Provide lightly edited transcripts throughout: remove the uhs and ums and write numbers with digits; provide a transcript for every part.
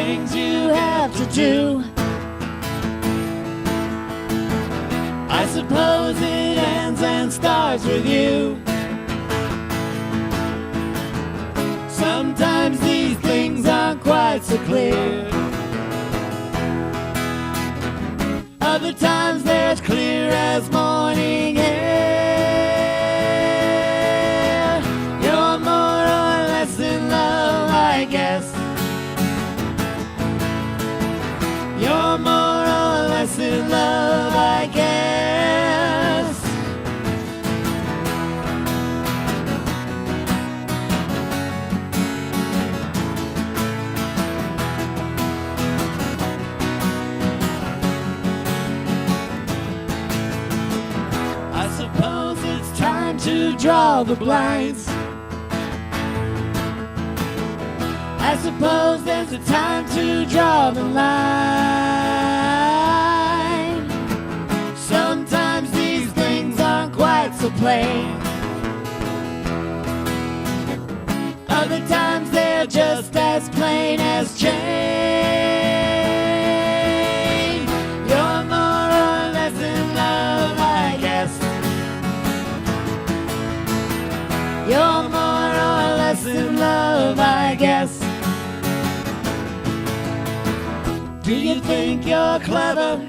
things you have to do. I suppose it ends and starts with you. Sometimes these things aren't quite so clear. Other times they're as clear as morning air. You're more or less in love, I guess. You're more or less in love, I guess. I suppose it's time to draw the blinds. I suppose there's a time to draw the line. Sometimes these things aren't quite so plain. Other times they're just as plain as Jane. You're more or less in love, I guess. You're more or less in love, I guess. Do you think you're clever?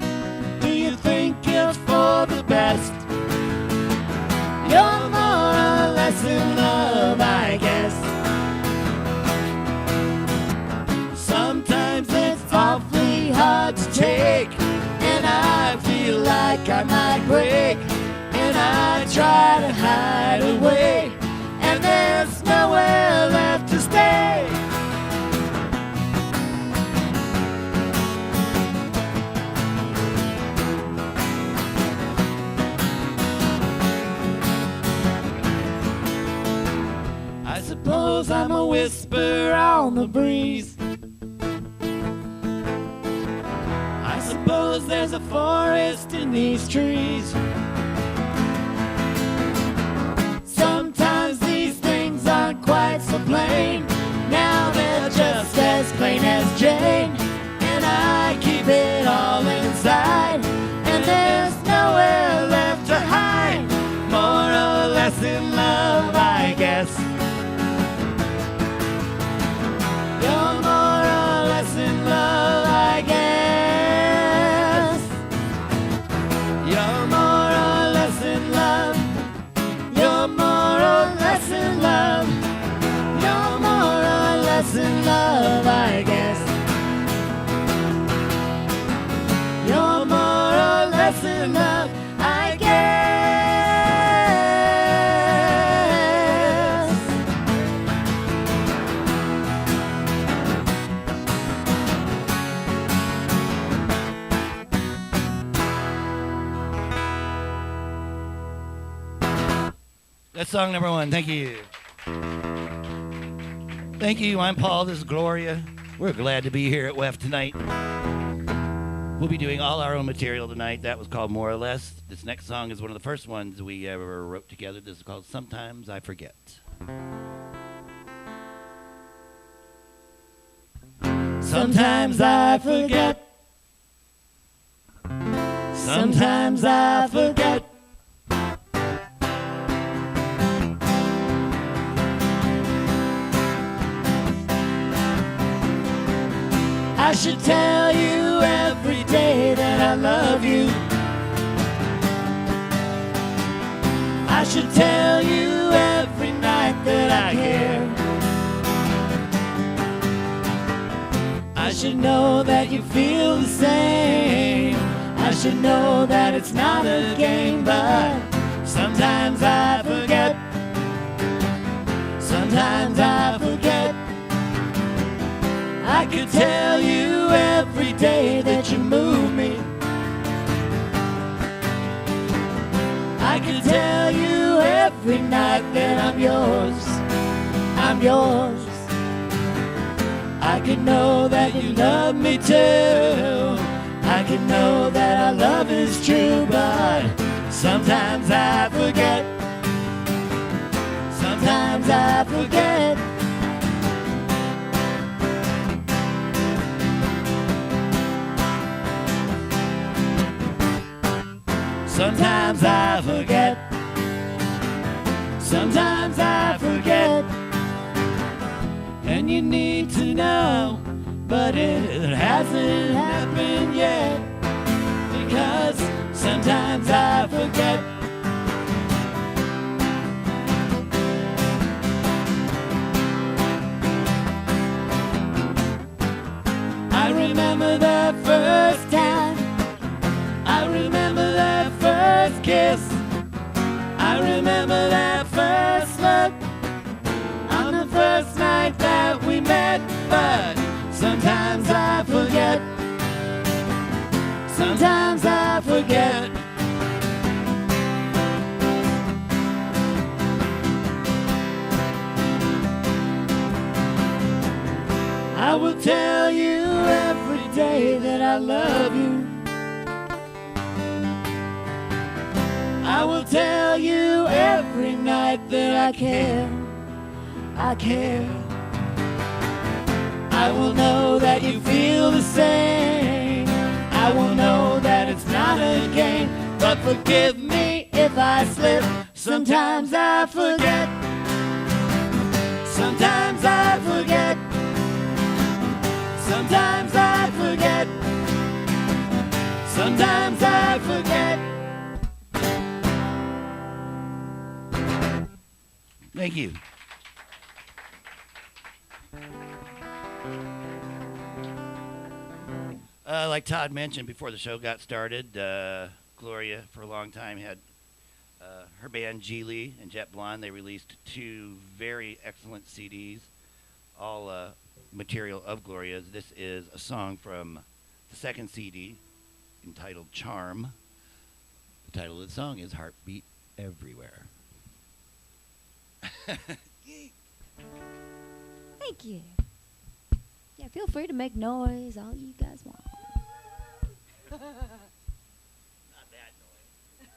Do you think you're for the best? You're more or less in love, I guess. Sometimes it's awfully hard to take, and I feel like I might break, and I try to hide away, and there's nowhere left to stay. I suppose I'm a whisper on the breeze. I suppose there's a forest in these trees. Sometimes these things aren't quite so plain. Now they're just as plain as Jane, and I keep it all inside, and there's nowhere left to hide. More or less in love, I guess. You're more or less in love, I guess. You're more or less in love. You're more or less in love. You're more or less in love, I guess. You're more or less in love, I guess. That's song number one. Thank you. Thank you. I'm Paul. This is Gloria. We're glad to be here at WEFT tonight. We'll be doing all our own material tonight. That was called More or Less. This next song is one of the first ones we ever wrote together. This is called Sometimes I Forget. Sometimes I forget. Sometimes I forget. I should tell you every day that I love you. I should tell you every night that I care. I should know that you feel the same. I should know that it's not a game, but sometimes I forget. Sometimes I forget. I could tell you every day that you move me. I could tell you every night that I'm yours. I'm yours. I could know that you love me too. I could know that our love is true, but sometimes I forget. Sometimes I forget. Sometimes I forget. Sometimes I forget. And you need to know, but it hasn't happened yet. Because sometimes I forget. I remember the first time. I remember that first kiss. I remember that first look on the first night that we met. But sometimes I forget. Sometimes I forget. I will tell you every day that I love you. I will tell you every night that I care. I care. I will know that you feel the same. I will know that it's not a game. But forgive me if I slip. Sometimes I forget. Sometimes I forget. Sometimes I forget. Sometimes I forget. Thank you. Like Todd mentioned before the show got started, Gloria for a long time had her band Geely and Jet Blonde. They released 2 very excellent CDs, all material of Gloria's. This is a song from the second CD entitled Charm. The title of the song is Heartbeat Everywhere. Thank you. Yeah, feel free to make noise, all you guys want. Not that noise.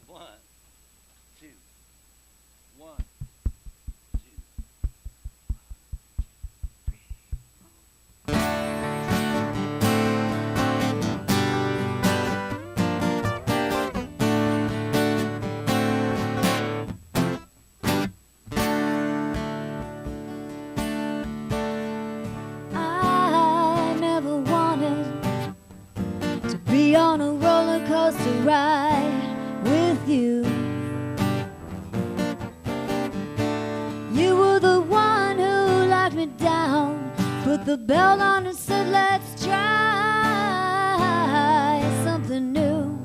1, 2, 1, 2. Be on a roller coaster ride with you. You were the one who locked me down, put the belt on and said, let's try something new.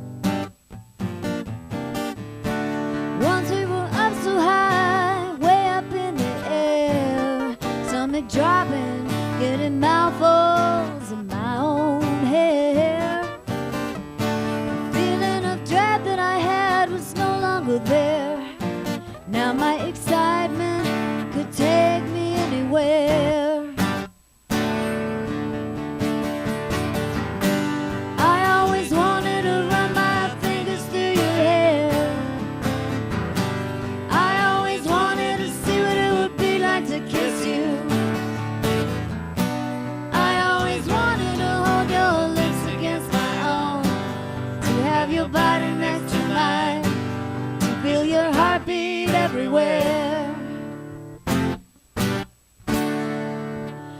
Once we were up so high, way up in the air, stomach dropping, getting mouthfuls of my own hair. That I had was no longer there. Now my excitement could take me anywhere. I always wanted to run my fingers through your hair. I always wanted to see what it would be like to kiss you. I always wanted to hold your lips against my own, to have your body next to mine, to feel your heartbeat everywhere.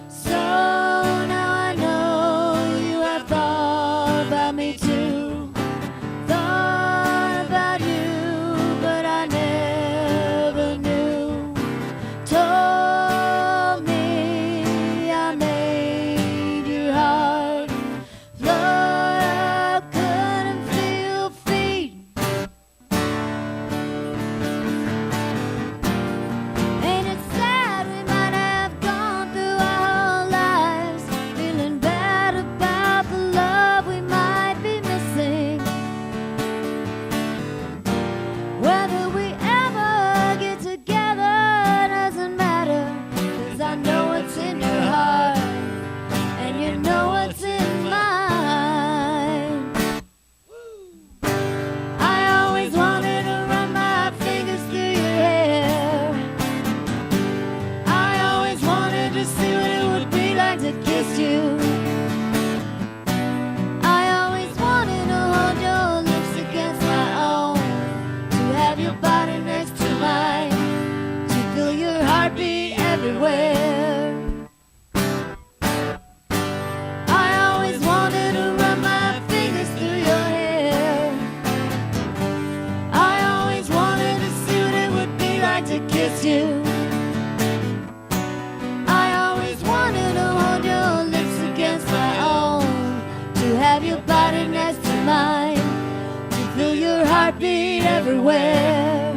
So now I know you have thought about me too, thought about you, but I never knew. Told me I made your heart float, couldn't feel feet. mine, to feel your heartbeat everywhere.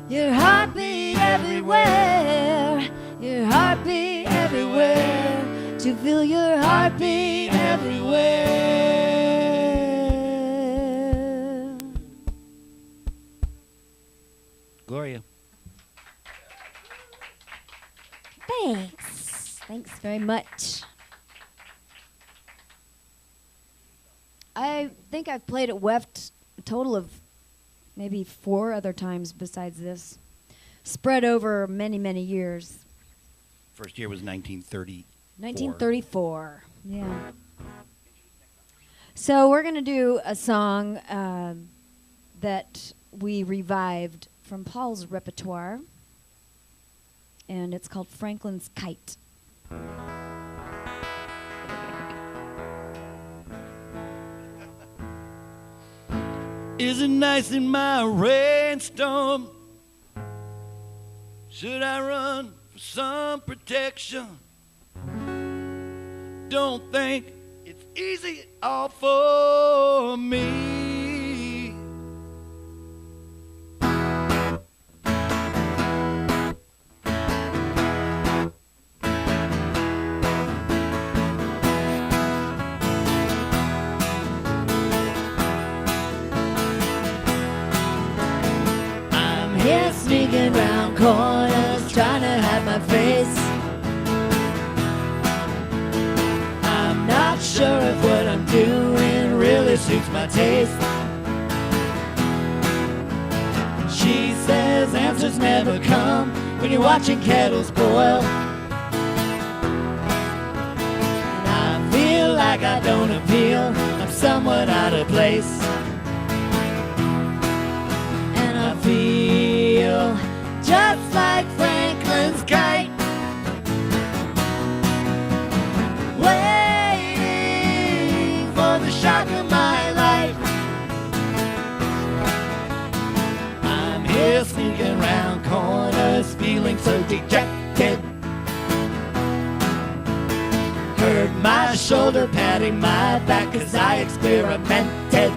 Your heartbeat everywhere. Your heartbeat everywhere. To feel your heartbeat everywhere. Gloria. Thanks. Thanks very much. I think I've played at WEFT a total of maybe 4 other times besides this, spread over many, many years. First year was 1930. 1934, yeah. So we're going to do a song that we revived from Paul's repertoire, and it's called Franklin's Kite. Is it nice in my rainstorm? Should I run for some protection? Don't think it's easy all for me. I'm here sneaking round corners, trying to hide my face. I'm not sure if what I'm doing really suits my taste. She says answers never come when you're watching kettles boil. And I feel like I don't appeal, I'm somewhat out of place. And I feel just like Franklin's kite, waiting for the shock of my life. I'm here sneaking round corners, feeling so dejected. Heard my shoulder patting my back as I experimented.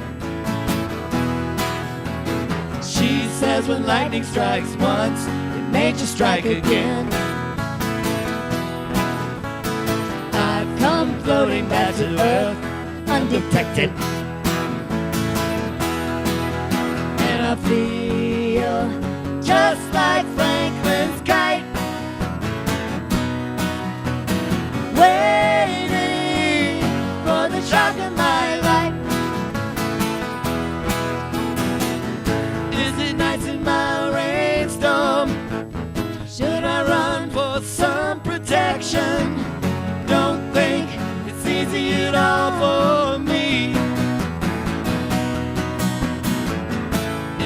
She says when lightning strikes once, it may just strike again. I've come floating back to earth, undetected. And I feel just like Franklin's kite, waiting for the shock of my life. Is it nights in my rainstorm? Should I run for some protection? Don't think it's easy at all for me.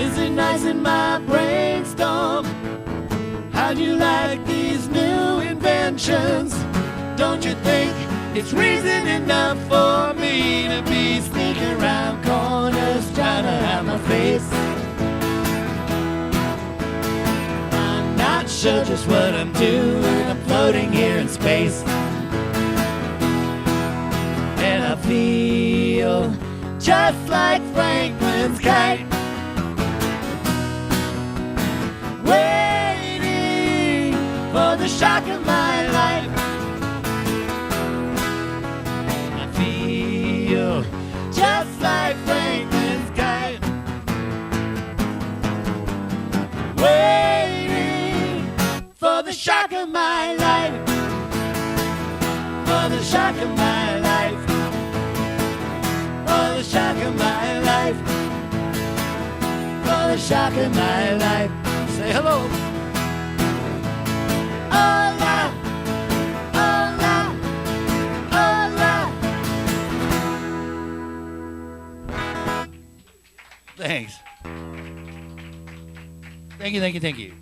Is it nice in my brainstorm? How'd you like these new inventions? Don't you think it's reason enough for me to be sneaking around corners, trying to hide my face? I'm not sure just what I'm doing, I'm floating here in space. And I feel just like Franklin's kite, waiting for the shock of my life. I feel just like Franklin's kite, waiting for the shock of my life. For the shock of my life. For the shock of my life. For the shock of my life. Say hello. Hola, hola, hola. Thanks. Thank you, thank you, thank you.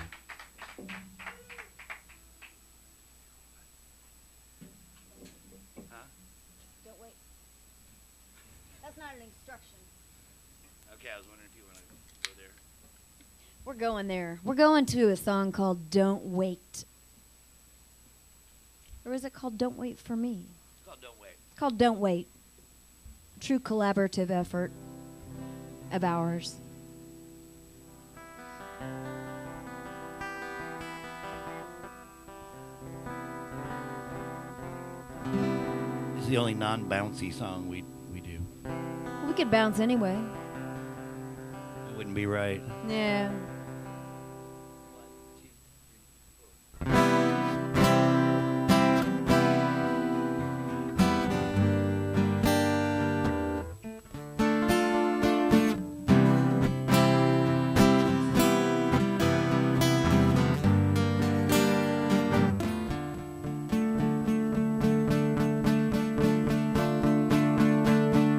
Don't wait. That's not an instruction. Okay, I was wondering if you want to go there. We're going there. We're going to a song called Don't Wait. Or is it called Don't Wait for Me? It's called Don't Wait. It's called Don't Wait. True collaborative effort. of ours. This is the only non-bouncy song we do. We could bounce anyway. It wouldn't be right. Yeah.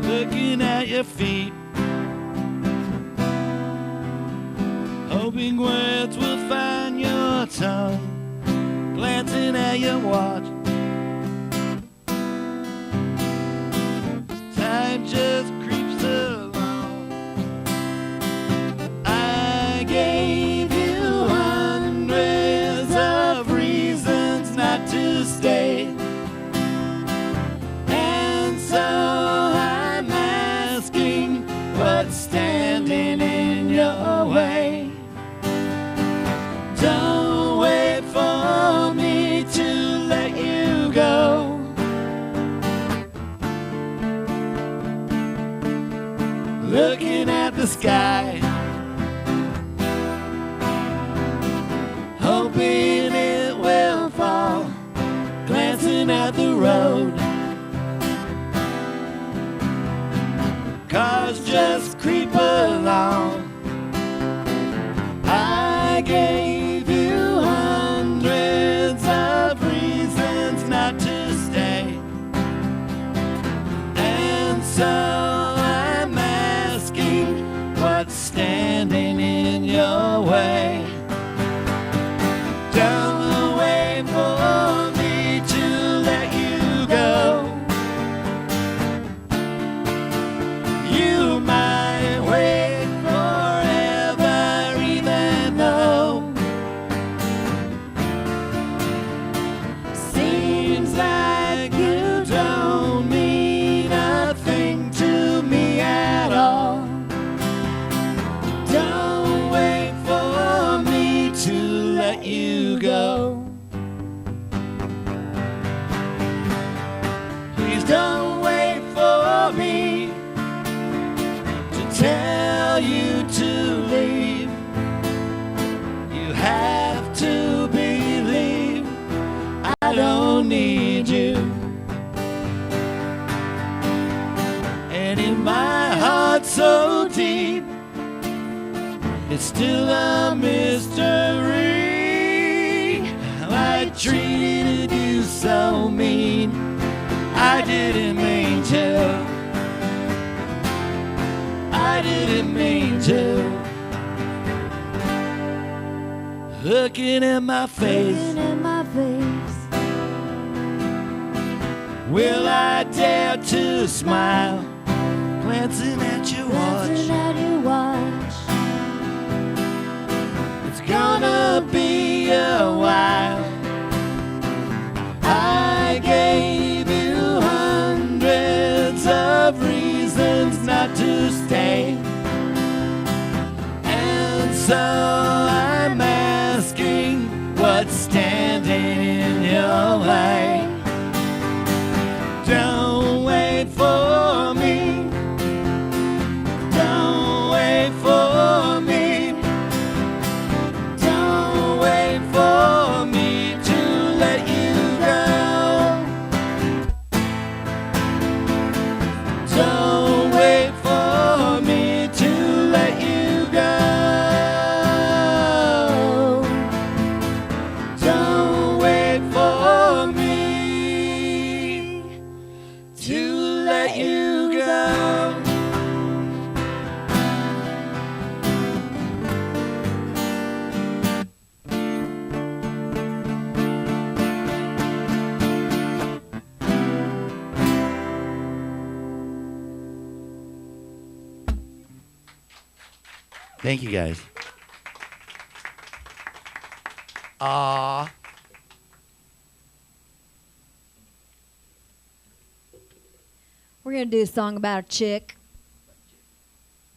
Looking at your feet, hoping words will find your tongue, glancing at your watch. Time just creeps along. I gave you hundreds of reasons not to stay, and so I'm asking what's standing in your way. Don't wait for me to let you go. Looking at the sky, hoping it will fall, glancing at the road. Cars just creep along. I gave you hundreds of reasons not to stay, and so I'm asking what's standing in your way. Don't wait for me to let you go. You might wait forever, even though seems like you don't mean a thing to me at all. Don't wait for me to let you go. Please don't wait for me to tell you to leave. You have to believe I don't need you. And in my heart so deep, it's still a mystery. I treated you so mean, I didn't mean to. I didn't mean to. Looking at my face, will I dare to smile? Glancing at your watch, it's gonna be a while. I gave you hundreds of reasons not to stay, and so I'm asking what's standing in your way. Don't wait for me. Don't wait for me. Don't wait for me to let you go. Don't wait for me to let you go. Don't wait for me to let you go. Thank you, guys. We're going to do a song about a chick.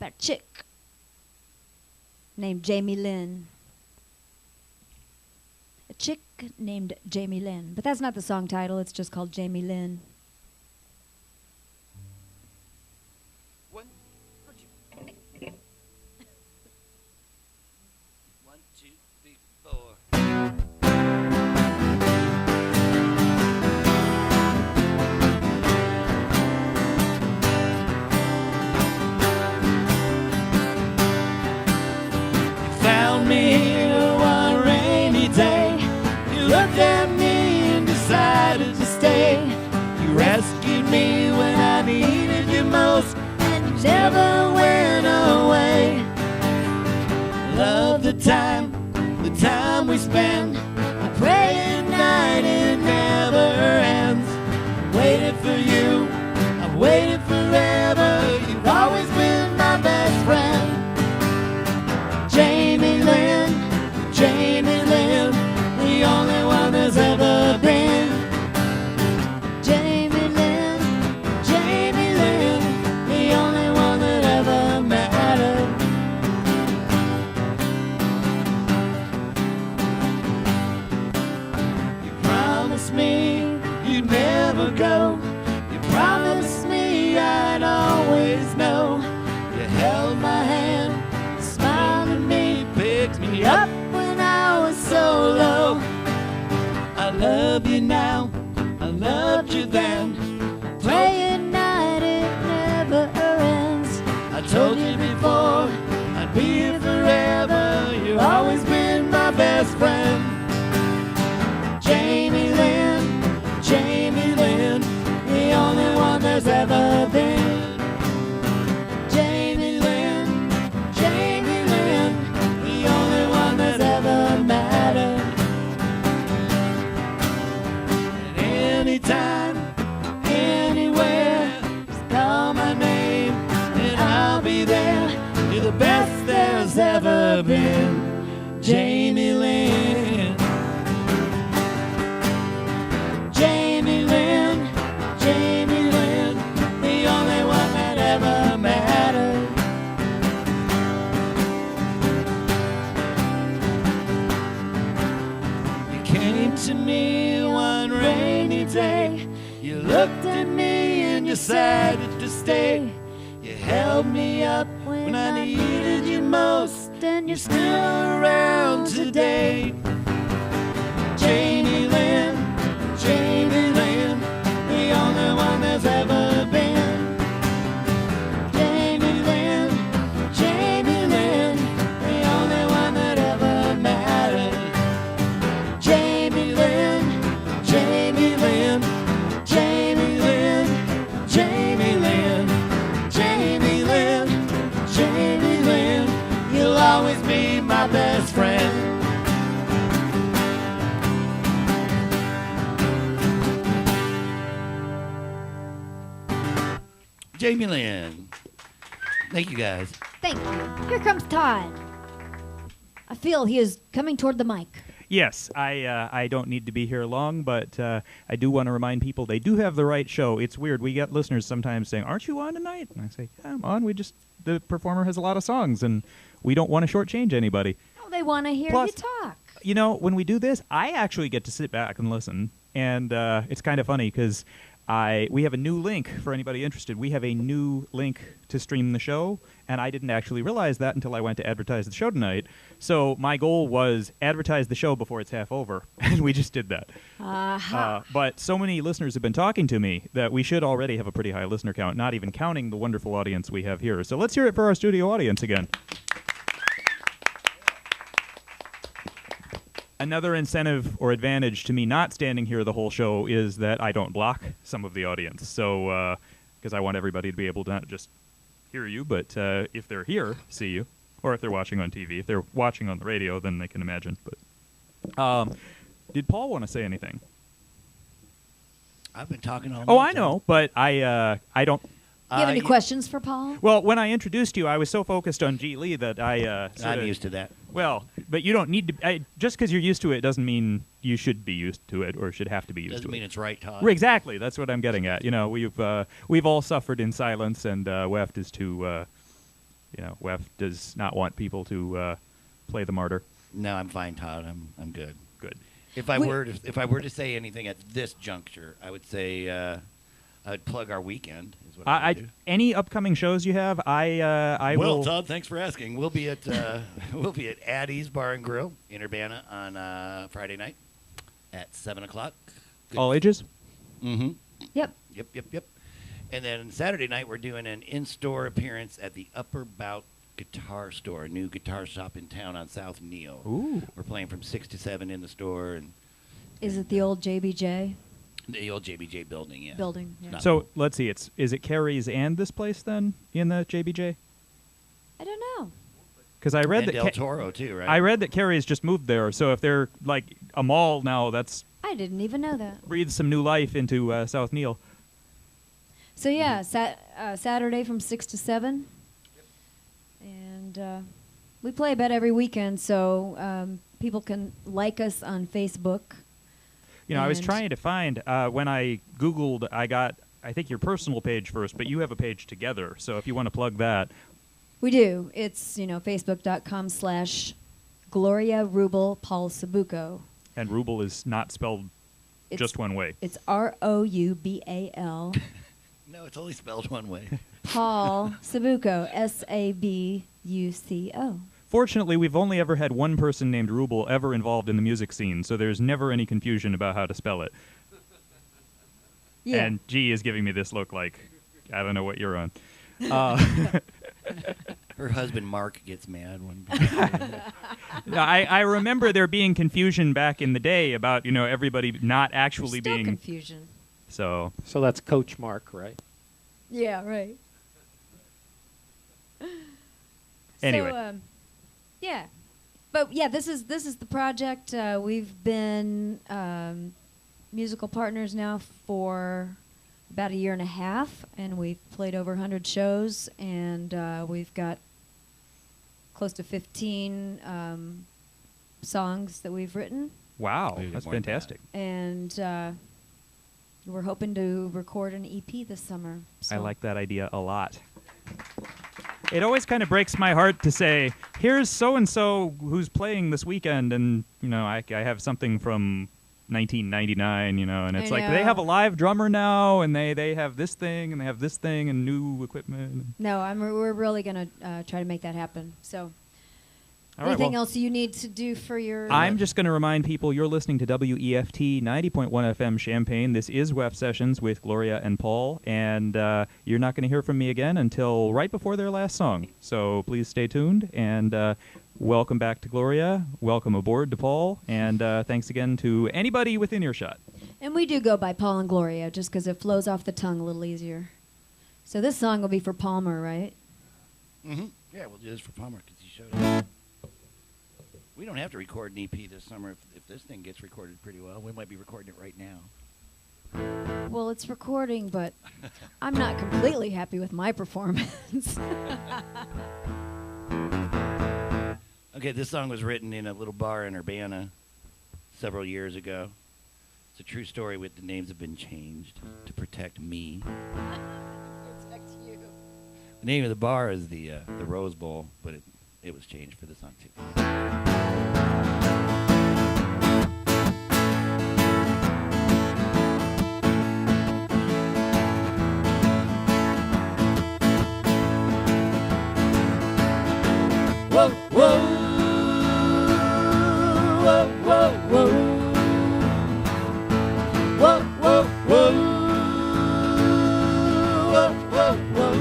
about a chick named Jamie Lynn. A chick named Jamie Lynn. But that's not the song title, it's just called Jamie Lynn. One, two, three, four. Found me here one rainy day. You looked at me and decided to stay. You rescued me when I needed you most, and you never went away. Love the time we spend. I pray at night it never ends. Waited for you, I've waited forever. You've always been my best friend. Jamie Lynn, the only one there's ever been. Jamie Lynn, the only one that ever mattered. You promised me you'd never go. You promised me I'd always know. You held my hand, smiled at me, picked me up when I was so low. I love you now, I loved you then. Pray at night it never ends. I told you before I'd be here forever. You've always been my best friend. Jamie Lynn, the only one there's ever been. Jamie Lynn, the only one that's ever mattered. At any time, anywhere, just call my name and I'll be there. You're the best there's ever been. Jamie Lynn. Jamie Lynn, the only one that ever mattered. You came to me one rainy day. You looked at me and decided to stay. You held me up when I needed you most, and you're still around today. Jamie Lynn, the only one there's ever been. Jamie Lynn, the only one that ever mattered. Jamie Lynn, you'll always be my best friend. Jamie Lynn. Thank you, guys. Thank you. Here comes Todd. I feel he is coming toward the mic. Yes, I don't need to be here long, but I do want to remind people they do have the right show. It's weird. We get listeners sometimes saying, "Aren't you on tonight?" And I say, "Yeah, I'm on. The performer has a lot of songs, and we don't want to shortchange anybody." Oh, they want to hear Plus, you talk. You know, when we do this, I actually get to sit back and listen, and it's kind of funny because we have a new link for anybody interested. We have a new link to stream the show, and I didn't actually realize that until I went to advertise the show tonight. So my goal was advertise the show before it's half over, and we just did that. But so many listeners have been talking to me that we should already have a pretty high listener count, not even counting the wonderful audience we have here. So let's hear it for our studio audience again. Another incentive or advantage to me not standing here the whole show is that I don't block some of the audience. So, because I want everybody to be able to not just hear you, but if they're here, see you. Or if they're watching on TV. If they're watching on the radio, then they can imagine. But did Paul want to say anything? I've been talking all night. Oh, I know, but I don't... Do you have any questions for Paul? Well, when I introduced you, I was so focused on G. Lee that I'm used to that. Well, but you don't need to... just because you're used to it doesn't mean you should be used to it or should have to be used to it. Doesn't mean it's right, Todd. Exactly. That's what I'm getting at. You know, we've all suffered in silence, and WEFT is to WEFT does not want people to play the martyr. No, I'm fine, Todd. I'm good. Good. If I were to say anything at this juncture, I would say I'd plug our weekend. Is what I would do. Any upcoming shows you have? I will. Well, Todd, thanks for asking. We'll be at Addie's Bar and Grill in Urbana on Friday night at 7:00. All ages? Mm-hmm. Yep. Yep. And then Saturday night we're doing an in-store appearance at the Upper Bout Guitar Store, a new guitar shop in town on South Neal. Ooh. We're playing from 6 to 7 in the store. And Is it the old JBJ the old JBJ building, yeah. building? Yeah. So let's see. Is it Carrie's and this place then in the JBJ? I don't know. Because I read and that Del Toro too, right? I read that Carrie's just moved there. So if they're like a mall now, that's I didn't even know that. breathes some new life into South Neal. So yeah, Saturday from 6 to 7. And we play about every weekend, so people can like us on Facebook. I was And- trying to find when I Googled, I think your personal page first, but you have a page together. So if you want to plug that. We do. It's, facebook.com/Gloria Rubel Paul Sabuco. And Rubel is not spelled just one way. It's Roubal No, it's only spelled one way. Paul Sabuco, Sabuco. Fortunately, we've only ever had one person named Rubel ever involved in the music scene, so there's never any confusion about how to spell it. Yeah. And G is giving me this look like, I don't know what you're on. Her husband Mark gets mad when. I remember there being confusion back in the day about, everybody not actually Still being... confusion. So that's Coach Mark, right? Yeah, right. Anyway. So, yeah. But yeah, this is the project. We've been musical partners now for about a year and a half, and we've played over 100 shows, and we've got close to 15 songs that we've written, wow, Maybe that's more than that. fantastic. and we're hoping to record an EP this summer. So. I like that idea a lot. It always kind of breaks my heart to say, here's so-and-so who's playing this weekend, and, I have something from 1999, and it's like, they know. have a live drummer now, and they have this thing, and they have this thing, and new equipment. No, we're really going to try to make that happen. So, All right, anything well, else you need to do for your... I'm just going to remind people you're listening to WEFT 90.1 FM Champaign. This is WEFT Sessions with Gloria and Paul, and you're not going to hear from me again until right before their last song. So please stay tuned, and welcome back to Gloria. Welcome aboard to Paul, and thanks again to anybody within earshot. And we do go by Paul and Gloria just because it flows off the tongue a little easier. So this song will be for Palmer, right? Mm-hmm. Yeah, we'll do this for Palmer because he showed up. We don't have to record an EP this summer if this thing gets recorded pretty well. We might be recording it right now. Well, it's recording, but I'm not completely happy with my performance. Okay, this song was written in a little bar in Urbana several years ago. It's a true story with the names have been changed to protect me. Protect you. The name of the bar is the Rose Bowl, but it was changed for the song too. Whoa, whoa, whoa, whoa, whoa, whoa, whoa, whoa, whoa, whoa, whoa.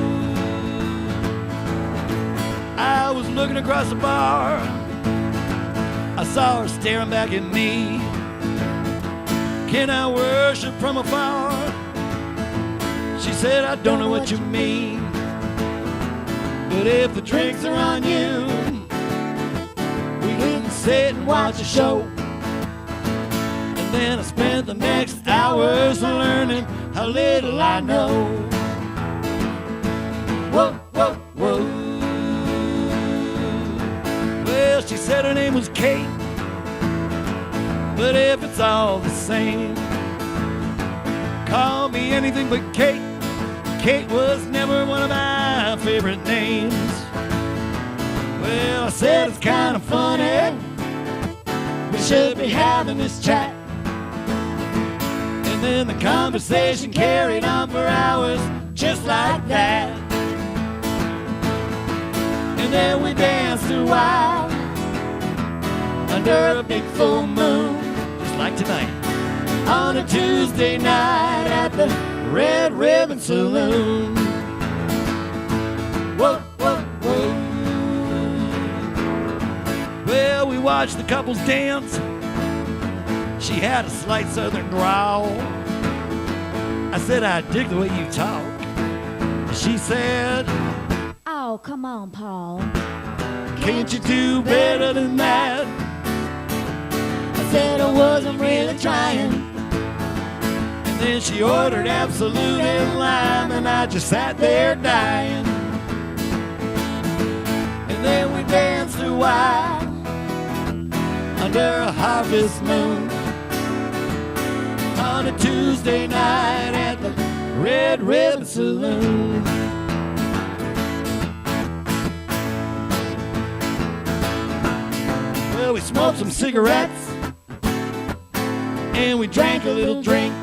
I was looking across the bar. I saw her staring back at me. Can I worship from afar? She said, I don't know what you mean. But if the drinks are on you, we can sit and watch a show. And then I spent the next hours learning how little I know. Whoa, whoa, whoa. Well, she said her name was Kate. But if it's all the same, call me anything but Kate. Kate was never one of my favorite names. Well, I said it's kind of funny. We should be having this chat. And then the conversation carried on for hours, just like that. And then we danced a while under a big full moon, just like tonight, on a Tuesday night at the Red Ribbon Saloon. Whoa, whoa, whoa. Well, we watched the couples dance. She had a slight southern drawl. I said, I dig the way you talk. She said, Oh, come on, Paul. can't you do better than that? I said I wasn't really trying. And then she ordered Absolute and Lime, and I just sat there dying. And then we danced a while under a harvest moon on a Tuesday night at the Red Ribbon Saloon. Well, we smoked some cigarettes and we drank a little drink.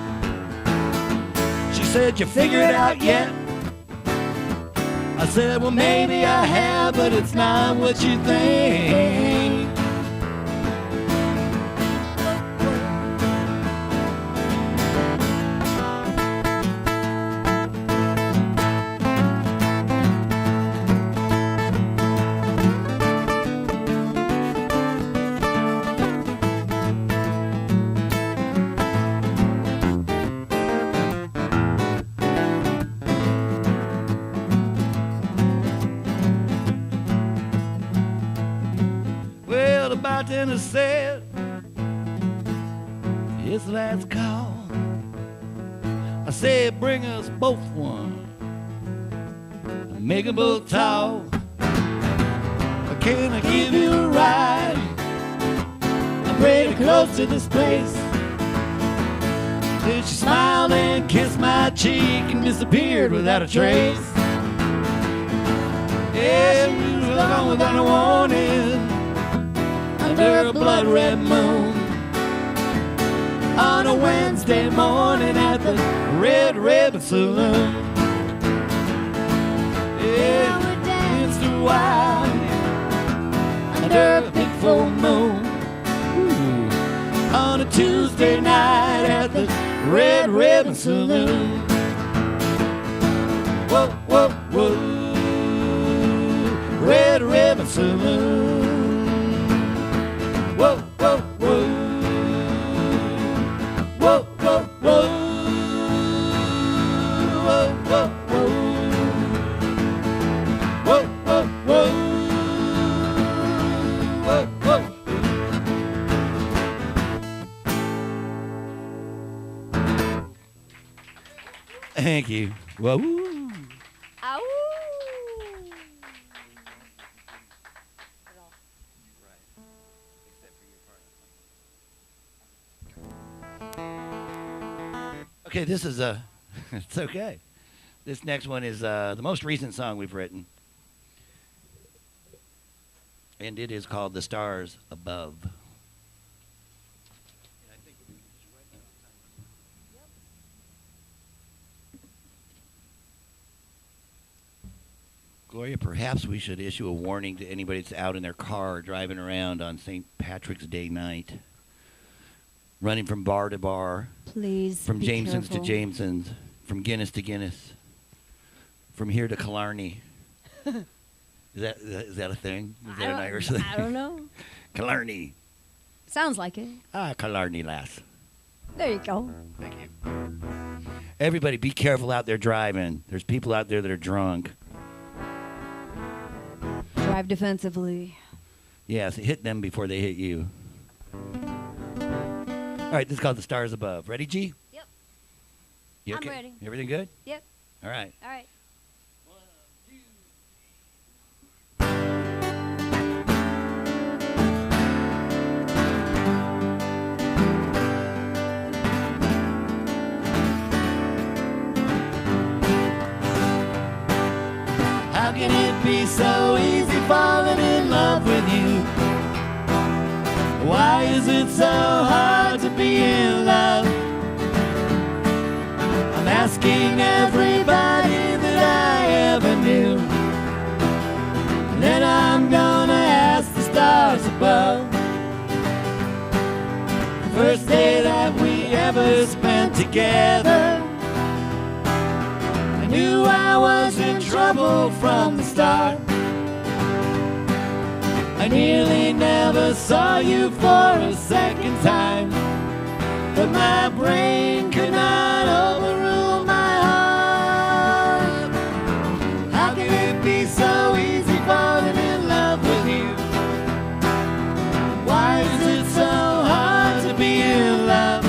She said, you figured it out yet? I said, well, maybe I have, but it's not what you think. The bartender said, it's the last call. I said, bring us both one. Make them both talk. Can I give you a ride? I'm pretty close to this place. Then she smiled and kissed my cheek and disappeared without a trace. Yeah, she was gone without a warning under a blood red moon on a Wednesday morning at the Red Ribbon Saloon. Yeah, we danced a while under a big full moon on a Tuesday night at the Red Ribbon Saloon. Whoa, whoa, whoa, Red Ribbon Saloon. Whoa, whoa, whoa. Whoa, whoa, whoa. Whoa, whoa, whoa. Whoa, whoa, whoa. Whoa, whoa. Thank you. Whoa. Ow. Okay, this is it's okay. This next one is the most recent song we've written. And it is called The Stars Above. Gloria, perhaps we should issue a warning to anybody that's out in their car driving around on St. Patrick's Day night, running from bar to bar. Please. From be Jameson's careful. to Jameson's, from Guinness to Guinness, from here to Killarney. Is that a thing? Is that an Irish thing? I don't know. Killarney. Sounds like it. Killarney, lass. There you go. Thank you. Everybody, be careful out there driving. There's people out there that are drunk. Drive defensively. Yes, hit them before they hit you. All right, this is called The Stars Above. Ready, G? Yep. You I'm okay? ready. Everything good? Yep. All right. All right. How can it be so easy falling in love? with you? Why is it so hard to be in love? I'm asking everybody that I ever knew. And then I'm gonna ask the stars above. The first day that we ever spent together, I knew I was in trouble from the start. I nearly never saw you for a second time, but my brain could not overrule my heart. How can it be so easy falling in love with you? Why is it so hard to be in love?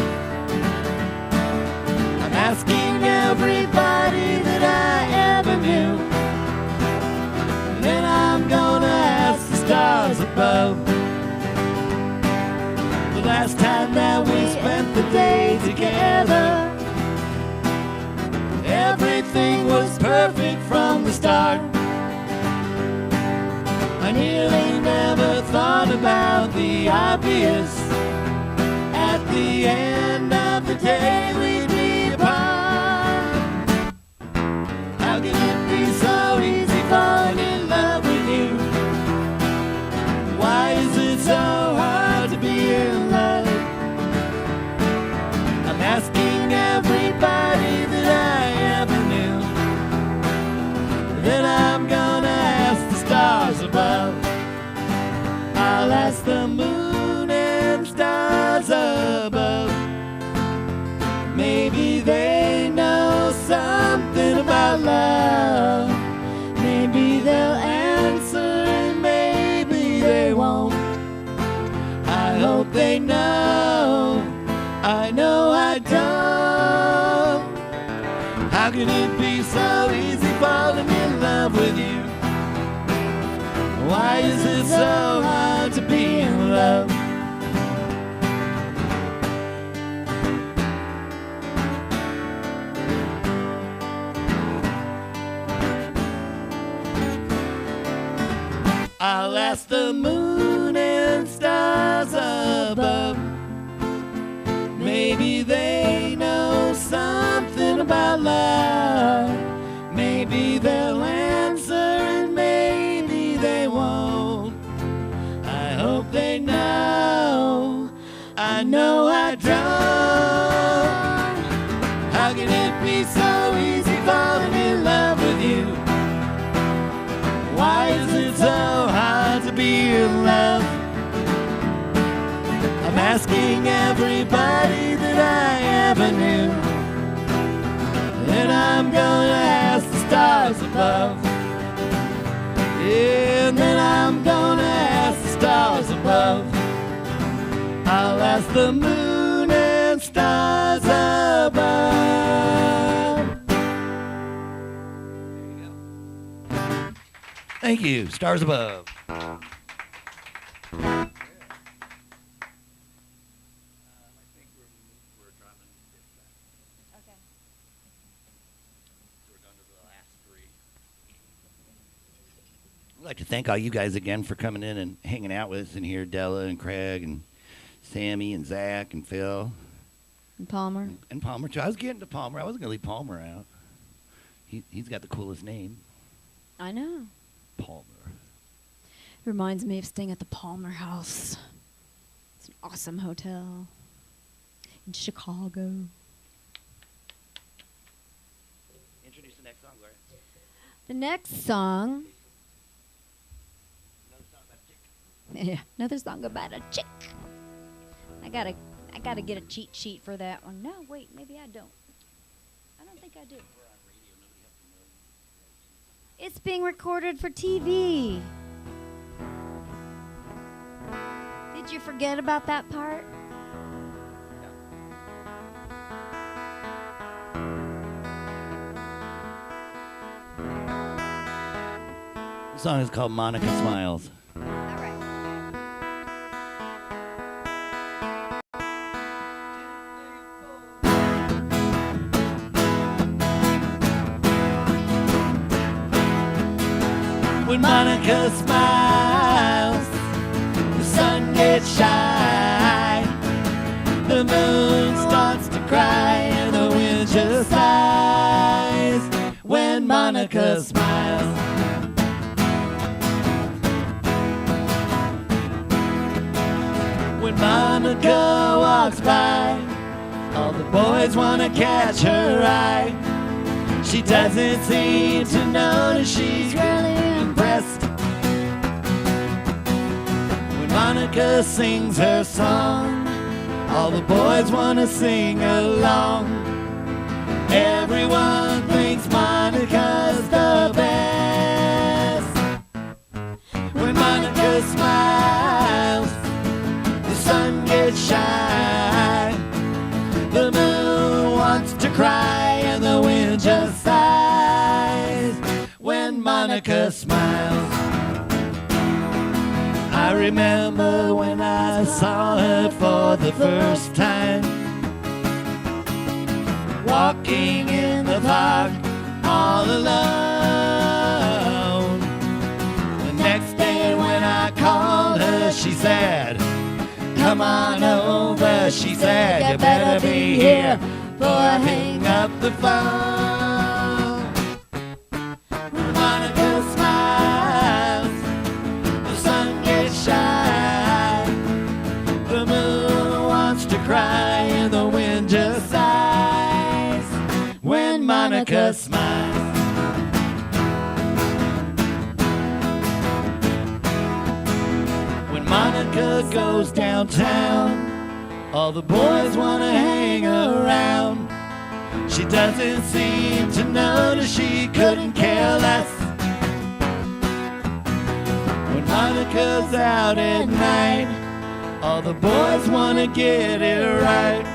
I'm asking everybody that I ever knew. And then I'm gonna ask the stars above. The last time that we spent the day together, everything was perfect from the start. I nearly never thought about the obvious. At the end of the day we'd be apart. How can it be so easy falling in love with you? Why is it so hard to be in love? I'm asking everybody that I ever knew. Then I'm gonna ask the stars above. I'll ask the moon and stars above. Maybe they know something about love. Maybe they'll answer and maybe they won't. I hope they know. I know I don't. How can it be so easy falling in love with you? Why is it so hard to be in love? I'll ask the moon and stars above. Maybe they know something about love. Maybe they'll answer and maybe they won't. I hope they know. I know I don't. How can it be so easy falling in love with you? Why is it so hard to be in love? I'm asking everybody that I ever knew. Then I'm gonna ask the stars above. Yeah, and then I'm gonna ask the stars above. I'll ask the moon and stars above. Thank you, stars above. I'd like to thank all you guys again for coming in and hanging out with us in here, Della and Craig and Sammy and Zach and Phil. And Palmer. And Palmer, too. I was getting to Palmer. I wasn't going to leave Palmer out. He's got the coolest name. I know. Palmer. Reminds me of staying at the Palmer House. It's an awesome hotel in Chicago. Introduce the next song, Gloria. The next song. Yeah, another song about a chick. I gotta get a cheat sheet for that one. No, wait, maybe I don't. I don't think I do. It's being recorded for TV. Did you forget about that part? The song is called Monica Smiles. All right. When Monica smiles, gets shy, the moon starts to cry and the wind just sighs when Monica smiles. When Monica walks by, all the boys want to catch her eye. She doesn't seem to notice she's really impressed. When Monica sings her song, all the boys want to sing along. Everyone thinks Monica's the best. When Monica smiles, the sun gets shy, the moon wants to cry and the wind just sighs when Monica smiles. I remember when I saw her for the first time, walking in the park all alone. The next day when I called her, she said, come on over. She said, you better be here before I hang up the phone. When Monica smiles, the sun gets shy, the moon wants to cry and the wind just sighs when Monica smiles. When Monica goes downtown, all the boys want to hang around. She doesn't seem to notice, she couldn't care less. When Monica's out at night, all the boys want to get it right.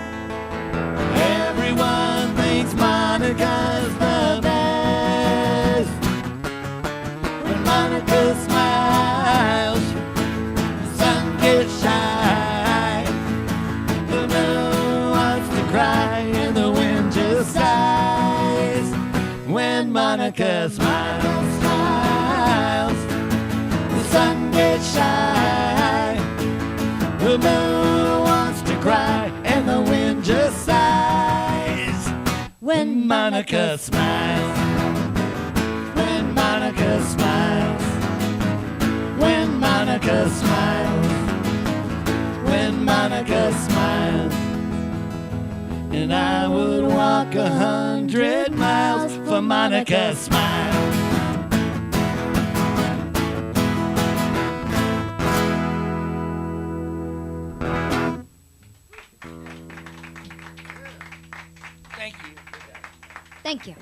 Everyone thinks Monica's the best. When Monica smiles, the sun gets shy, the moon wants to cry and the wind just sighs when Monica smiles, smiles. The sun gets shy, the moon wants to cry and the wind just sighs when Monica smiles, when Monica smiles, when Monica smiles, when Monica smiles. And I would walk 100 miles for Monica smiles. Thank you. Thank you.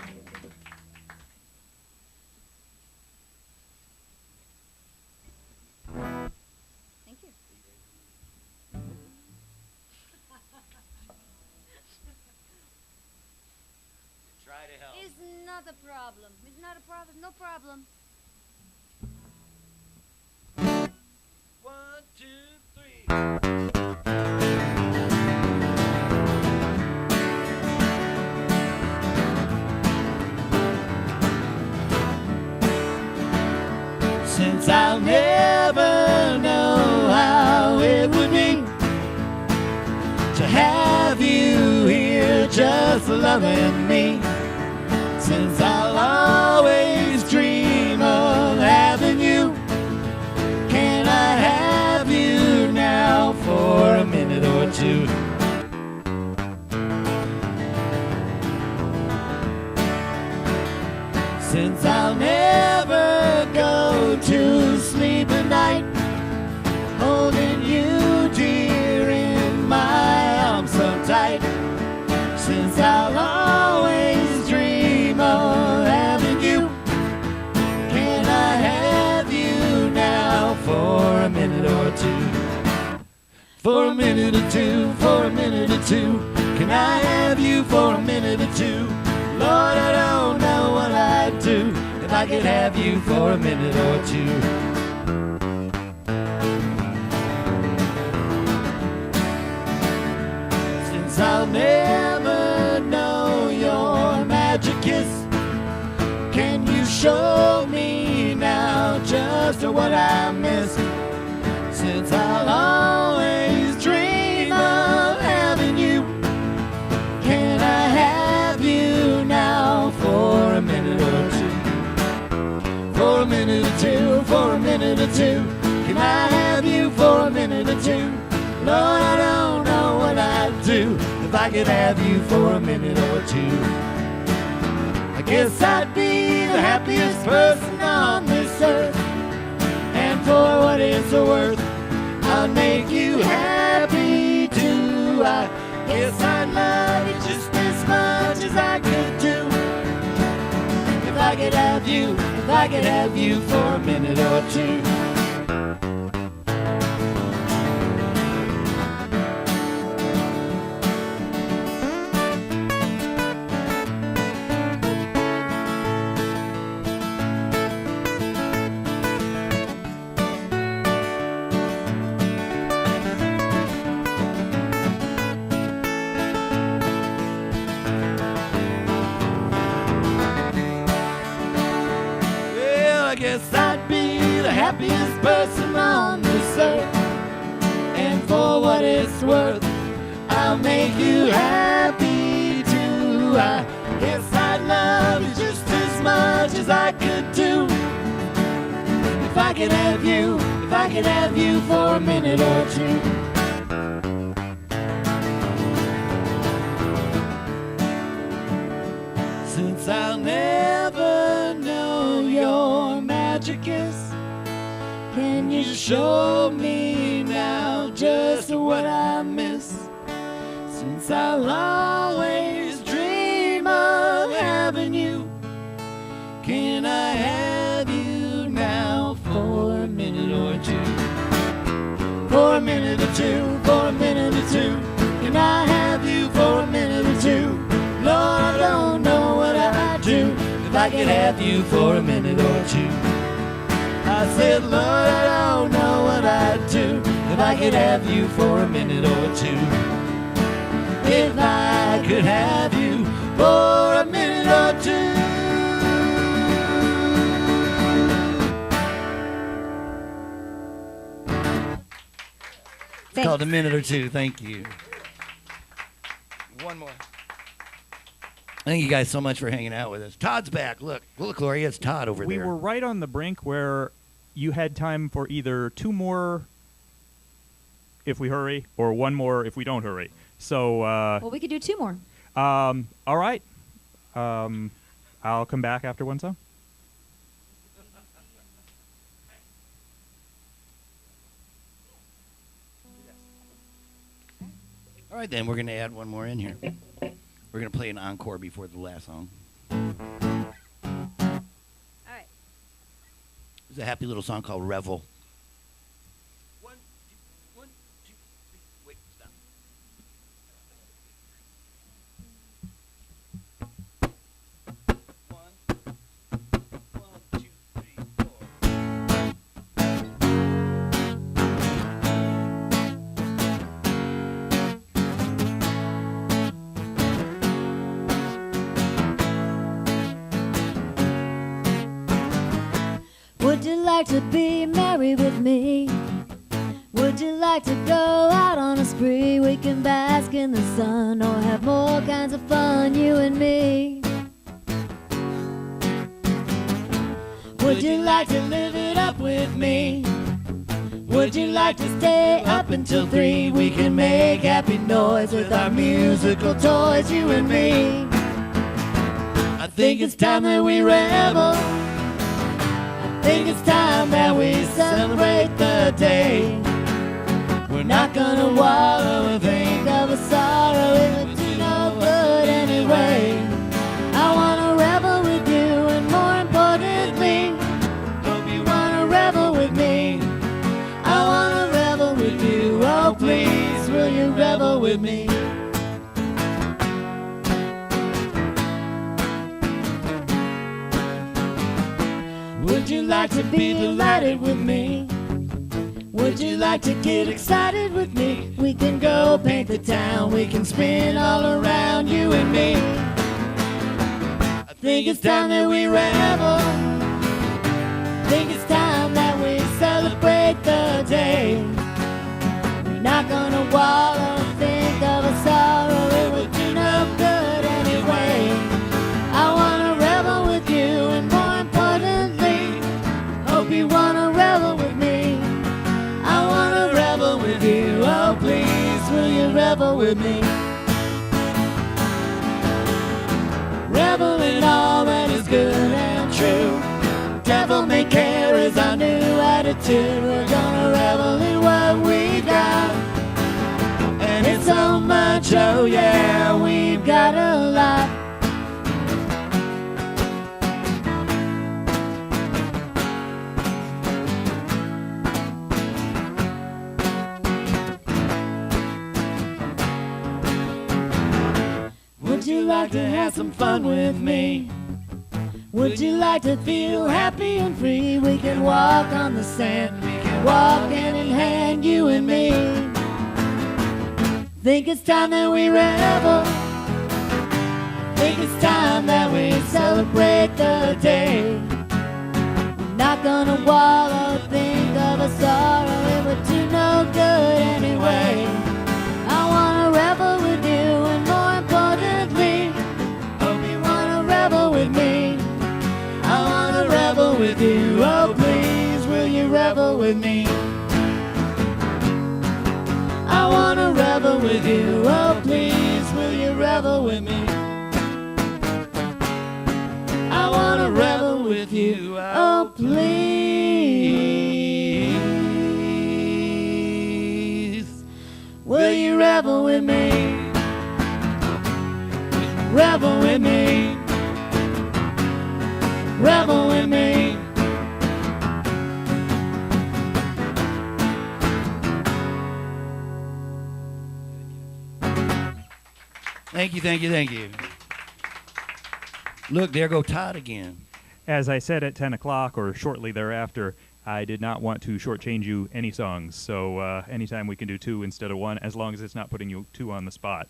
Thank you. Try to help. It's not a problem. It's not a problem. No problem. 1, 2, 3. Since I'll never know how it would be to have you here just loving me, since I'll always dream of having you, can I have you now for a minute or two? Since I'll never go to sleep at night, holding you dear in my arms so tight, since I'll always dream of having you, can I have you now for a minute or two? For a minute or two, for a minute or two, can I have you for a minute or two? Lord, I don't know what I'd do if I could have you for a minute or two. Since I'll never know your magic kiss, can you show me now just what I missed? Since I'll always for a minute or two, for a minute or two? Can I have you for a minute or two? Lord, I don't know what I'd do if I could have you for a minute or two. I guess I'd be the happiest person on this earth, and for what it's worth, I'll make you happy too. I guess I'd love you just as much as I could do if I could have you, if I could have you for a minute or two. I guess I'd be the happiest person on this earth, and for what it's worth, I'll make you happy too. I guess I'd love you just as much as I could do if I could have you, if I could have you for a minute or two. Since I'll never know your magic is, can you show me now just what I miss? Since I'll always dream of having you, can I have you now for a minute or two? For a minute or two, for a minute or two. Can I have you for a minute or two? Lord, I don't know what I'd do if I could have you for a minute or two. I said, Lord, I don't know what I'd do if I could have you for a minute or two. If I could have you for a minute or two. It's called A Minute or Two. Thank you. One more. Thank you guys so much for hanging out with us. Todd's back. Look, Gloria, it's Todd over there. We were right on the brink where you had time for either two more if we hurry or one more if we don't hurry. So, Well, we could do two more. all right. I'll come back after one song. All right, then, we're going to add one more in here. We're going to play an encore before the last song. All right. It's a happy little song called Revel. One, two, three. Wait, stop. One, two, three, four. Would you like to be married with me? Would you like to go out on a spree? We can bask in the sun or have more kinds of fun, you and me. Would you like to live it up with me? Would you like to stay up until 3? We can make happy noise with our musical toys, you and me. I think it's time that we revel. I think it's time that we celebrate the day. We're not gonna wallow and Think of a sorrow, it would do no good anyway. I wanna revel with you, and more importantly, hope you wanna revel with me. I wanna revel with you, oh please, will you revel with me? Would you like to be delighted with me? Would you like to get excited with me? We can go paint the town, we can spin all around, you and me. I think it's time that we revel. Think it's time that we celebrate the day. We're not gonna wallow and think of a sorrow, it would do no good anyway. I wanna revel with you, and more importantly, Devil may care is our new attitude. We're gonna revel in what we got. And it's so much, oh yeah, we've got a lot. Would you like to have some fun with me? Would you like to feel happy and free? We can walk on the sand, we can walk hand in hand, you and me. Think it's time that we revel. Think it's time that we celebrate the day. We're not gonna wallow, think of a sorrow, it would do no good anyway. I wanna revel with you, and more importantly, hope you wanna revel with me. I wanna revel with you, oh please, will you revel with me? I wanna revel with you, oh please, will you revel with me? I wanna revel with you, oh please, will you revel with me? Revel with me. Revel with me. Thank you, thank you, thank you. Look, there go Todd again. As I said at 10 o'clock or shortly thereafter, I did not want to shortchange you any songs. So anytime we can do two instead of one, as long as it's not putting you two on the spot.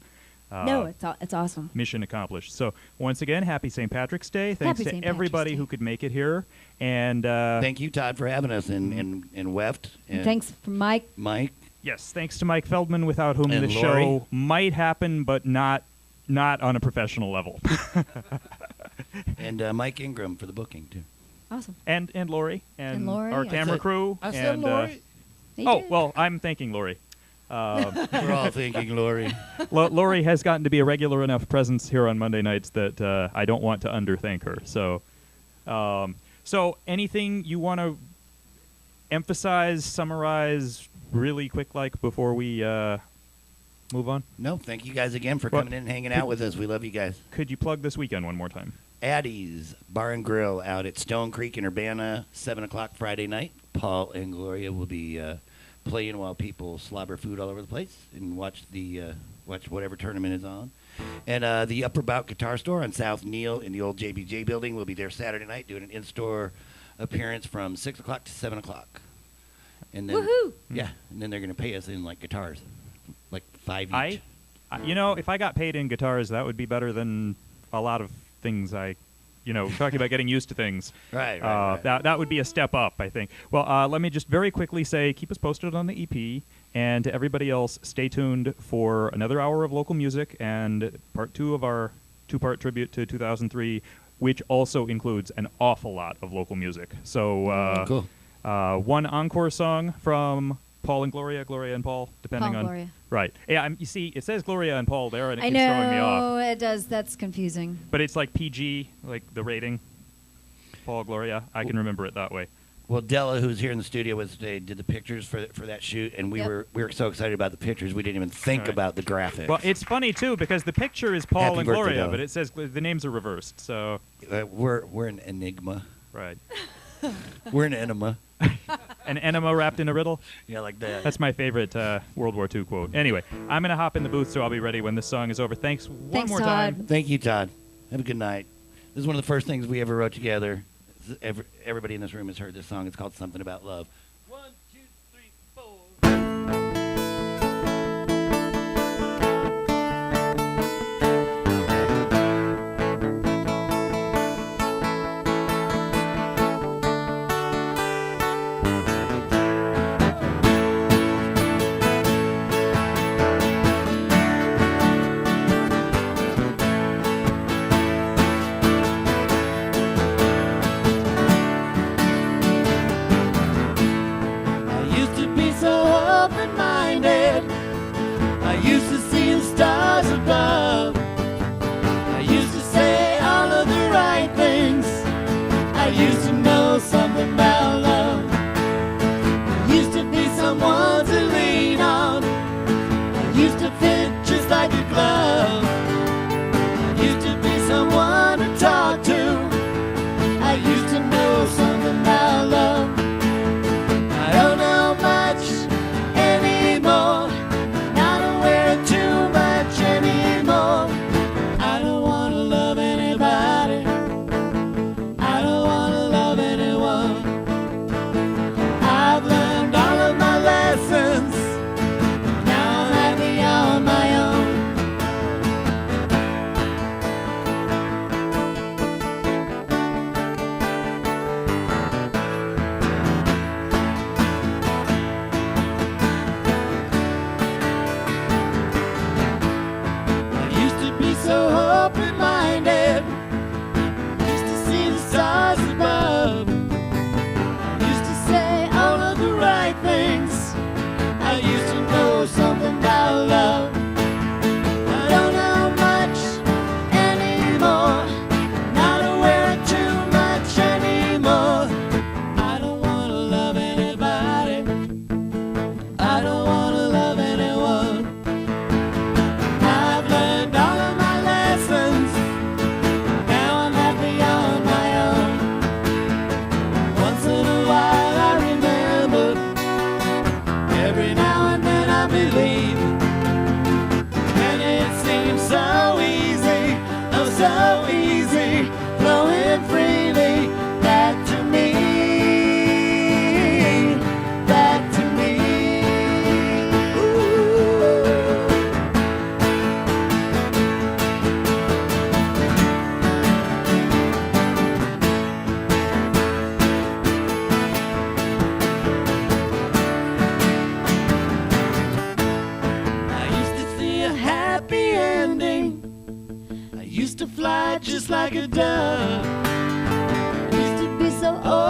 No, it's awesome. Mission accomplished. So once again, happy St. Patrick's Day. Thanks Happy to St. everybody Patrick's who Day. could make it here. And Thank you, Todd, for having us in WEFT. And thanks for Mike. Mike. yes, thanks to Mike Feldman, without whom And the Lori. show might happen, but not on a professional level. And Mike Ingram for the booking, too. Awesome. and Lori and Lori, our I camera said- crew. I said and, Lori. He oh, did. well, I'm thanking Lori. We're all thinking Lori. Lori has gotten to be a regular enough presence here on Monday nights that I don't want to underthank her. So, so anything you want to emphasize, summarize, really quick, like before we move on? No, thank you guys again for Well, coming in and hanging out with us. We love you guys. Could you plug this weekend one more time? Addie's Bar and Grill out at Stone Creek in Urbana, 7 o'clock Friday night. Paul and Gloria will be playing while people slobber food all over the place and watch whatever tournament is on. And the Upper Bout Guitar Store on South Neal in the old JBJ building will be there Saturday night doing an in-store appearance from 6 o'clock to 7 o'clock. And then, Woohoo! yeah, and then they're going to pay us in like guitars, like 5 each. You know, if I got paid in guitars, that would be better than a lot of things talking about getting used to things. Right. That would be a step up, I think. Well, let me just very quickly say, keep us posted on the EP, and to everybody else, stay tuned for another hour of local music and part 2 of our 2-part tribute to 2003, which also includes an awful lot of local music. So, Cool. one encore song from Paul and Gloria and Paul, depending Paul on. Gloria. Right. Yeah. You see, it says Gloria and Paul there, and it I keeps throwing me off. know it does. That's confusing. But it's like PG, like the rating. Paul Gloria. I can remember it that way. Well, Della, who's here in the studio with us today, did the pictures for that shoot, and we Yep. were so excited about the pictures we didn't even think Right. about the graphics. Well, it's funny too because the picture is Paul Happy and birthday, Gloria, Della. but it says the names are reversed. So we're an enigma. right, We're an enema. an enema wrapped in a riddle. Yeah, like that. That's my favorite World War II quote. Anyway, I'm gonna hop in the booth, so I'll be ready when this song is over. Thanks one Thanks, more Todd. time. Thank you, Todd. Have a good night. This is one of the first things we ever wrote together. Everybody in this room has heard this song. It's called Something About Love. 1, 2, 3, 4.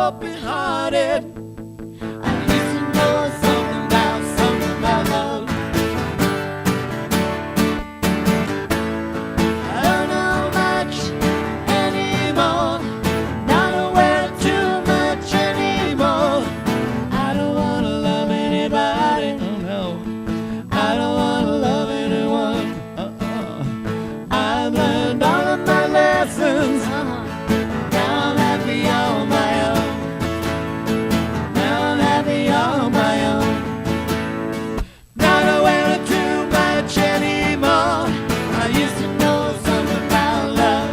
open-hearted. I used to know something about love. I don't know much anymore, not aware of too much anymore. I don't wanna love anybody, oh no. I don't wanna love anyone. I've learned all of my lessons. Now I'm happy on my own. Now I'm happy on my own. Not aware of too much anymore. I used to know something about love.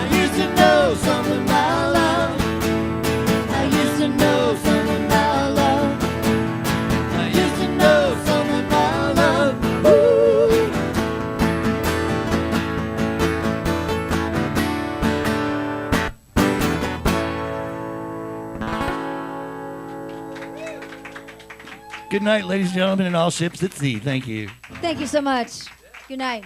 I used to know something about love. I used to know something about love. I used to know something about love. Ooh. Good night, ladies and gentlemen, and all ships at sea. Thank you. Thank you so much. Good night.